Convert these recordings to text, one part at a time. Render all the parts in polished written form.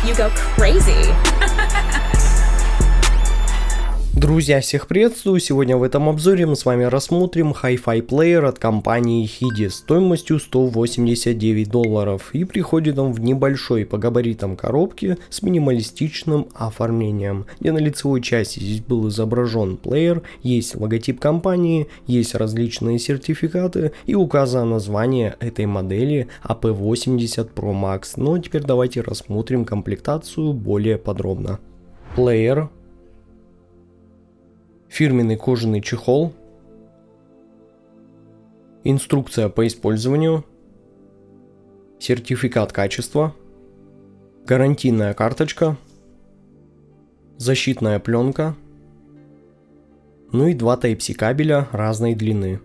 you go crazy. Друзья, всех приветствую! Сегодня в этом обзоре мы с вами рассмотрим Hi-Fi плеер от компании HIDI стоимостью $189 и приходит он в небольшой по габаритам коробке с минималистичным оформлением, где на лицевой части здесь был изображен плеер, есть логотип компании, есть различные сертификаты и указано название этой модели AP80 Pro Max. Но теперь давайте рассмотрим комплектацию более подробно. Плеер. Фирменный кожаный чехол, инструкция по использованию, сертификат качества, гарантийная карточка, защитная пленка, ну и два Type-C кабеля разной длины.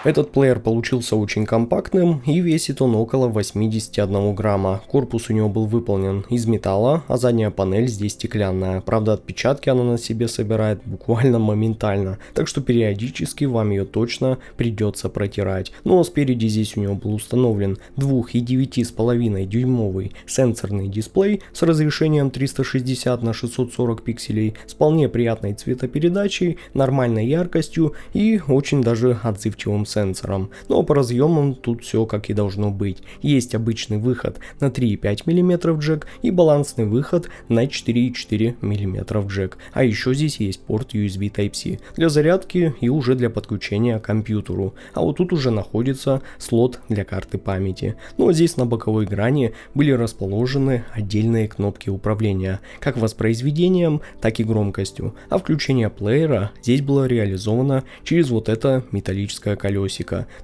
Этот плеер получился очень компактным и весит он около 81 грамма. Корпус у него был выполнен из металла, а задняя панель здесь стеклянная. Правда, отпечатки она на себе собирает буквально моментально, так что периодически вам ее точно придется протирать. Ну а спереди здесь у него был установлен 2 и 9,5 дюймовый сенсорный дисплей с разрешением 360 на 640 пикселей, с вполне приятной цветопередачей, нормальной яркостью и очень даже отзывчивым сенсором. Но по разъемам тут все как и должно быть. Есть обычный выход на 3,5 мм джек и балансный выход на 4,4 мм джек. А еще здесь есть порт USB Type-C для зарядки и уже для подключения к компьютеру. А вот тут уже находится слот для карты памяти. Ну а здесь на боковой грани были расположены отдельные кнопки управления, как воспроизведением, так и громкостью. А включение плеера здесь было реализовано через вот это металлическое колесико.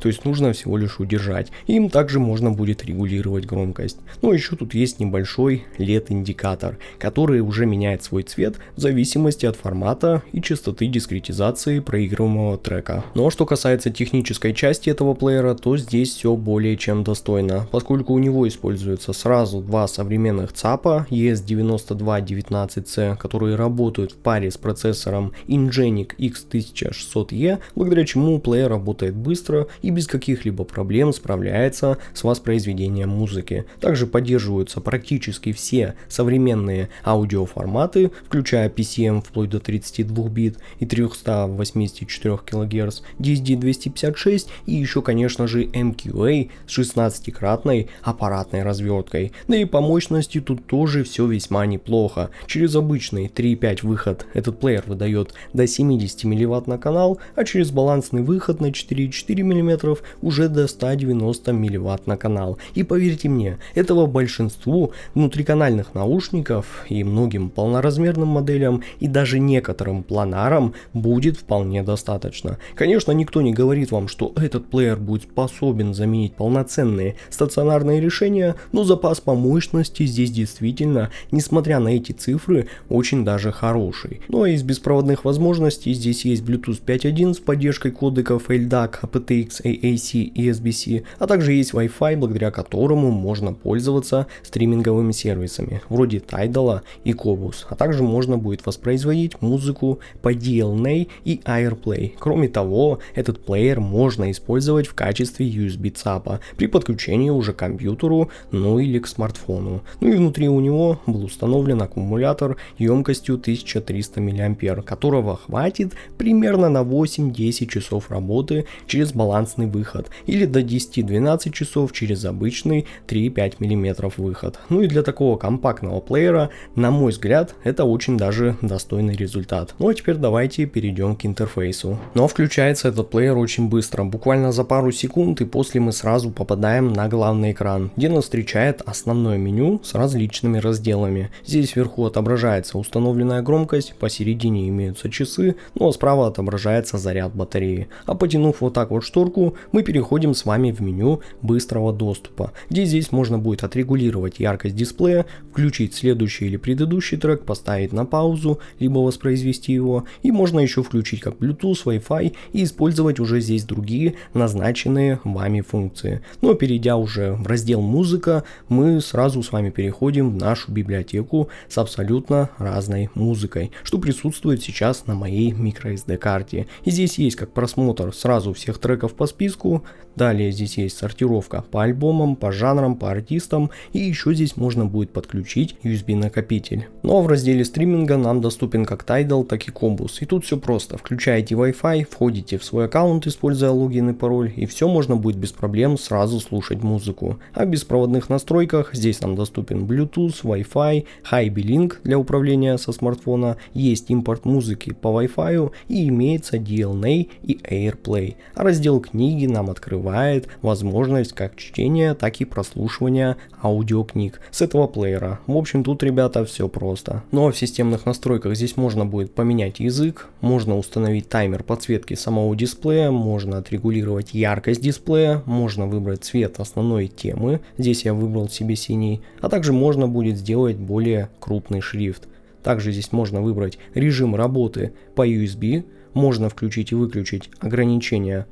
То есть нужно всего лишь удержать. Им также можно будет регулировать громкость. Ну еще тут есть небольшой LED-индикатор, который уже меняет свой цвет в зависимости от формата и частоты дискретизации проигрываемого трека. Ну а что касается технической части этого плеера, то здесь все более чем достойно, поскольку у него используются сразу два современных ЦАПа ES9219C, которые работают в паре с процессором Ingenic X1600E, благодаря чему плеер работает быстро и без каких-либо проблем справляется с воспроизведением музыки. Также поддерживаются практически все современные аудиоформаты, включая PCM вплоть до 32 бит и 384 кГц, DSD-256 и еще, конечно же, MQA с 16-кратной аппаратной разверткой. Да и по мощности тут тоже все весьма неплохо. Через обычный 3.5 выход этот плеер выдает до 70 мВт на канал, а через балансный выход на 4,4 мм уже до 190 мВт на канал. И поверьте мне, этого большинству внутриканальных наушников и многим полноразмерным моделям и даже некоторым планарам будет вполне достаточно. Конечно, никто не говорит вам, что этот плеер будет способен заменить полноценные стационарные решения, но запас по мощности здесь действительно, несмотря на эти цифры, очень даже хороший. Ну а из беспроводных возможностей здесь есть Bluetooth 5.1 с поддержкой кодеков LDAC, aptX, AAC и SBC, а также есть Wi-Fi, благодаря которому можно пользоваться стриминговыми сервисами вроде Tidal и Qobuz, а также можно будет воспроизводить музыку по DLNA и AirPlay. Кроме того, этот плеер можно использовать в качестве USB ЦАПа при подключении уже к компьютеру, ну или к смартфону. Ну и внутри у него был установлен аккумулятор емкостью 1300 мА, которого хватит примерно на 8-10 часов работы через балансный выход или до 10-12 часов через обычный 3,5 мм выход. Ну и для такого компактного плеера, на мой взгляд, это очень даже достойный результат. Ну а теперь давайте перейдем к интерфейсу. Но включается этот плеер очень быстро, буквально за пару секунд, и после мы сразу попадаем на главный экран, где нас встречает основное меню с различными разделами. Здесь вверху отображается установленная громкость, посередине имеются часы, ну а справа отображается заряд батареи. А потянув вот так вот шторку, мы переходим с вами в меню быстрого доступа, где здесь можно будет отрегулировать яркость дисплея, включить следующий или предыдущий трек, поставить на паузу, либо воспроизвести его, и можно еще включить как Bluetooth, Wi-Fi и использовать уже здесь другие назначенные вами функции. Но перейдя уже в раздел музыка, мы сразу с вами переходим в нашу библиотеку с абсолютно разной музыкой, что присутствует сейчас на моей microSD карте. И здесь есть как просмотр сразу всех всех треков по списку. Далее здесь есть сортировка по альбомам, по жанрам, по артистам, и еще здесь можно будет подключить USB накопитель. Ну а в разделе стриминга нам доступен как Tidal, так и Qobuz. И тут все просто. Включаете Wi-Fi, входите в свой аккаунт, используя логин и пароль, и все можно будет без проблем сразу слушать музыку. А в беспроводных настройках здесь нам доступен Bluetooth, Wi-Fi, HiBe-Link для управления со смартфона, есть импорт музыки по Wi-Fi и имеется DLNA и AirPlay. А раздел книги нам открывает возможность как чтения, так и прослушивания аудиокниг с этого плеера. В общем, тут, ребята, все просто. Ну а в системных настройках здесь можно будет поменять язык, можно установить таймер подсветки самого дисплея, можно отрегулировать яркость дисплея, можно выбрать цвет основной темы, здесь я выбрал себе синий, а также можно будет сделать более крупный шрифт. Также здесь можно выбрать режим работы по USB, можно включить и выключить ограничения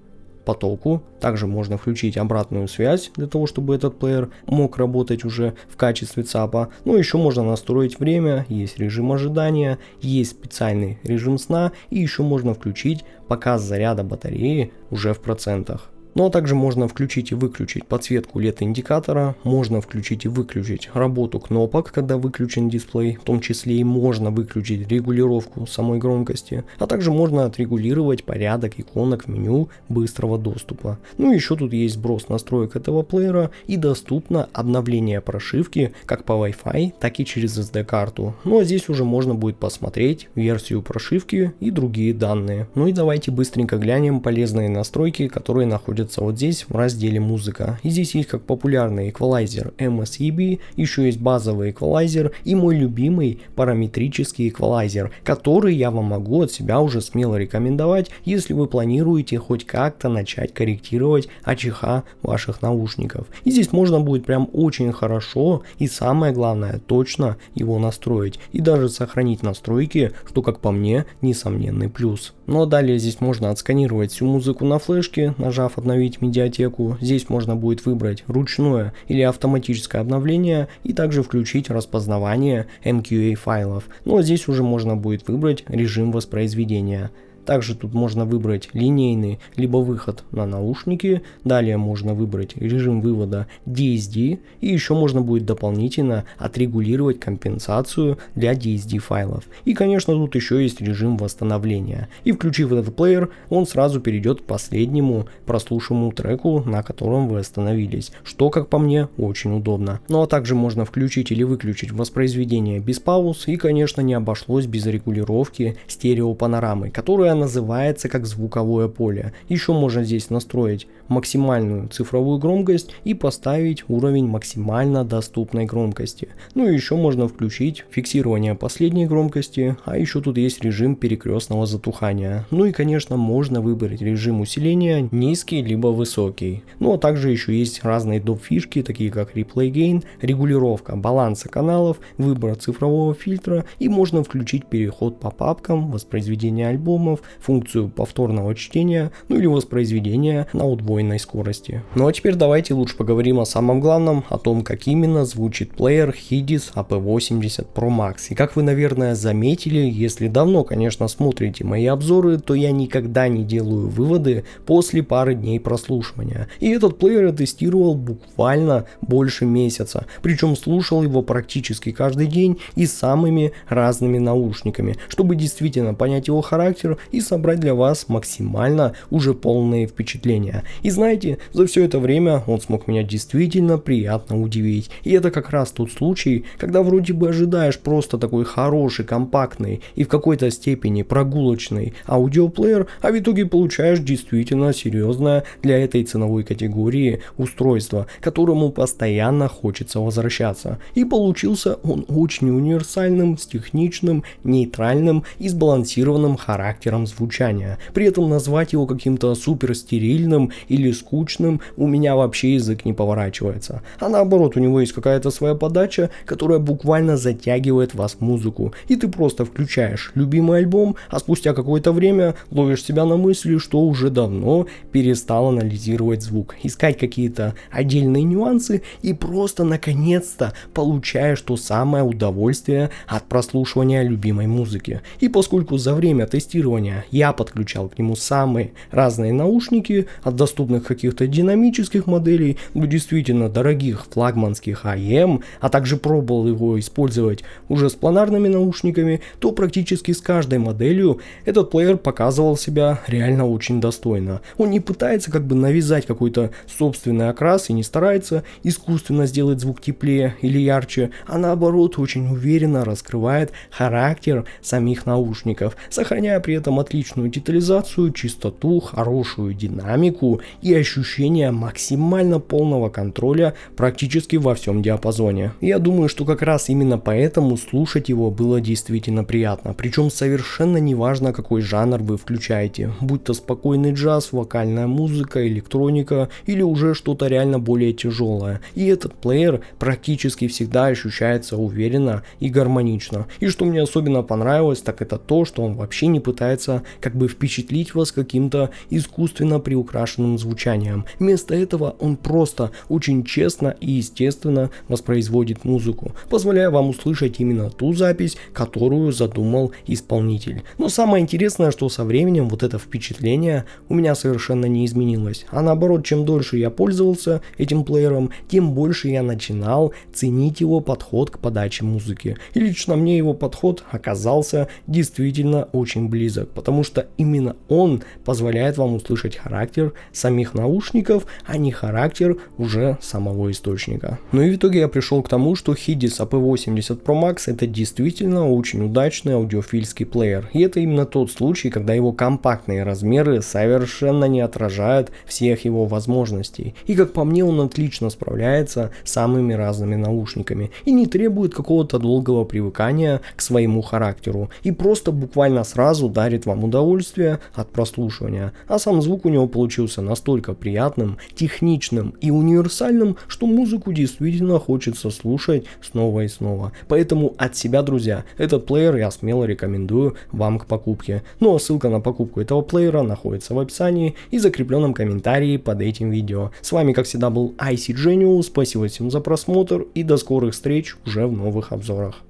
по току, также можно включить обратную связь для того, чтобы этот плеер мог работать уже в качестве ЦАПа. Ну еще можно настроить время, есть режим ожидания, есть специальный режим сна и еще можно включить показ заряда батареи уже в процентах. Ну а также можно включить и выключить подсветку LED-индикатора, можно включить и выключить работу кнопок, когда выключен дисплей, в том числе и можно выключить регулировку самой громкости, а также можно отрегулировать порядок иконок в меню быстрого доступа. Ну и еще тут есть сброс настроек этого плеера и доступно обновление прошивки как по Wi-Fi, так и через SD-карту. Ну а здесь уже можно будет посмотреть версию прошивки и другие данные. Ну и давайте быстренько глянем полезные настройки, которые находятся вот здесь в разделе музыка. И здесь есть как популярный эквалайзер MSEB, еще есть базовый эквалайзер и мой любимый параметрический эквалайзер, который я вам могу от себя уже смело рекомендовать, если вы планируете хоть как-то начать корректировать АЧХ ваших наушников. И здесь можно будет прям очень хорошо и самое главное точно его настроить и даже сохранить настройки, что как по мне несомненный плюс. Ну а далее здесь можно отсканировать всю музыку на флешке, нажав обновить медиатеку. Здесь можно будет выбрать ручное или автоматическое обновление и также включить распознавание MQA файлов. Ну а здесь уже можно будет выбрать режим воспроизведения. Также тут можно выбрать линейный, либо выход на наушники. Далее можно выбрать режим вывода DSD. И еще можно будет дополнительно отрегулировать компенсацию для DSD файлов. И конечно тут еще есть режим восстановления. И включив этот плеер, он сразу перейдет к последнему прослушиваемому треку, на котором вы остановились. Что, как по мне, очень удобно. Ну а также можно включить или выключить воспроизведение без пауз. И конечно не обошлось без регулировки стереопанорамы, которая называется как звуковое поле. Еще можно здесь настроить максимальную цифровую громкость и поставить уровень максимально доступной громкости. Ну и еще можно включить фиксирование последней громкости, а еще тут есть режим перекрестного затухания. Ну и конечно можно выбрать режим усиления низкий либо высокий. Ну а также еще есть разные доп. Фишки, такие как Replay Gain, регулировка баланса каналов, выбор цифрового фильтра и можно включить переход по папкам, воспроизведение альбомов, функцию повторного чтения, ну или воспроизведения на удвоенной скорости. Ну а теперь давайте лучше поговорим о самом главном, о том, как именно звучит плеер Hidis AP80 Pro Max. И как вы, наверное, заметили, если давно, конечно, смотрите мои обзоры, то я никогда не делаю выводы после пары дней прослушивания. И этот плеер я тестировал буквально больше месяца, причем слушал его практически каждый день и самыми разными наушниками, чтобы действительно понять его характер и собрать для вас максимально уже полные впечатления. И знаете, за все это время он смог меня действительно приятно удивить. И это как раз тот случай, когда вроде бы ожидаешь просто такой хороший, компактный и в какой-то степени прогулочный аудиоплеер, а в итоге получаешь действительно серьезное для этой ценовой категории устройство, к которому постоянно хочется возвращаться. И получился он очень универсальным, с техничным, нейтральным и сбалансированным характером звучания. При этом назвать его каким-то супер стерильным или скучным у меня вообще язык не поворачивается. А наоборот, у него есть какая-то своя подача, которая буквально затягивает вас в музыку. И ты просто включаешь любимый альбом, а спустя какое-то время ловишь себя на мысли, что уже давно перестал анализировать звук, искать какие-то отдельные нюансы и просто наконец-то получаешь то самое удовольствие от прослушивания любимой музыки. И поскольку за время тестирования прослушивания. Я подключал к нему самые разные наушники, от доступных каких-то динамических моделей до действительно дорогих флагманских AEM, а также пробовал его использовать уже с планарными наушниками, то практически с каждой моделью этот плеер показывал себя реально очень достойно. Он не пытается как бы навязать какой-то собственный окрас и не старается искусственно сделать звук теплее или ярче, а наоборот очень уверенно раскрывает характер самих наушников, сохраняя при этом отличную детализацию, чистоту, хорошую динамику и ощущение максимально полного контроля практически во всем диапазоне. Я думаю, что как раз именно поэтому слушать его было действительно приятно, причем совершенно не важно, какой жанр вы включаете, будь то спокойный джаз, вокальная музыка, электроника или уже что-то реально более тяжелое. И этот плеер практически всегда ощущается уверенно и гармонично. И что мне особенно понравилось, так это то, что он вообще не пытается как бы впечатлить вас каким-то искусственно приукрашенным звучанием. Вместо этого он просто очень честно и естественно воспроизводит музыку, позволяя вам услышать именно ту запись, которую задумал исполнитель. Но самое интересное, что со временем вот это впечатление у меня совершенно не изменилось, а наоборот, чем дольше я пользовался этим плеером, тем больше я начинал ценить его подход к подаче музыки. И лично мне его подход оказался действительно очень близок, потому что именно он позволяет вам услышать характер самих наушников, а не характер уже самого источника. Ну и в итоге я пришел к тому, что Hidis AP80 Pro Max это действительно очень удачный аудиофильский плеер. И это именно тот случай, когда его компактные размеры совершенно не отражают всех его возможностей. И как по мне, он отлично справляется с самыми разными наушниками и не требует какого-то долгого привыкания к своему характеру. И просто буквально сразу дарит вам удовольствие от прослушивания. А сам звук у него получился настолько приятным, техничным и универсальным, что музыку действительно хочется слушать снова и снова. Поэтому от себя, друзья, этот плеер я смело рекомендую вам к покупке. Ну а ссылка на покупку этого плеера находится в описании и закрепленном комментарии под этим видео. С вами как всегда был IC Genius, спасибо всем за просмотр и до скорых встреч уже в новых обзорах.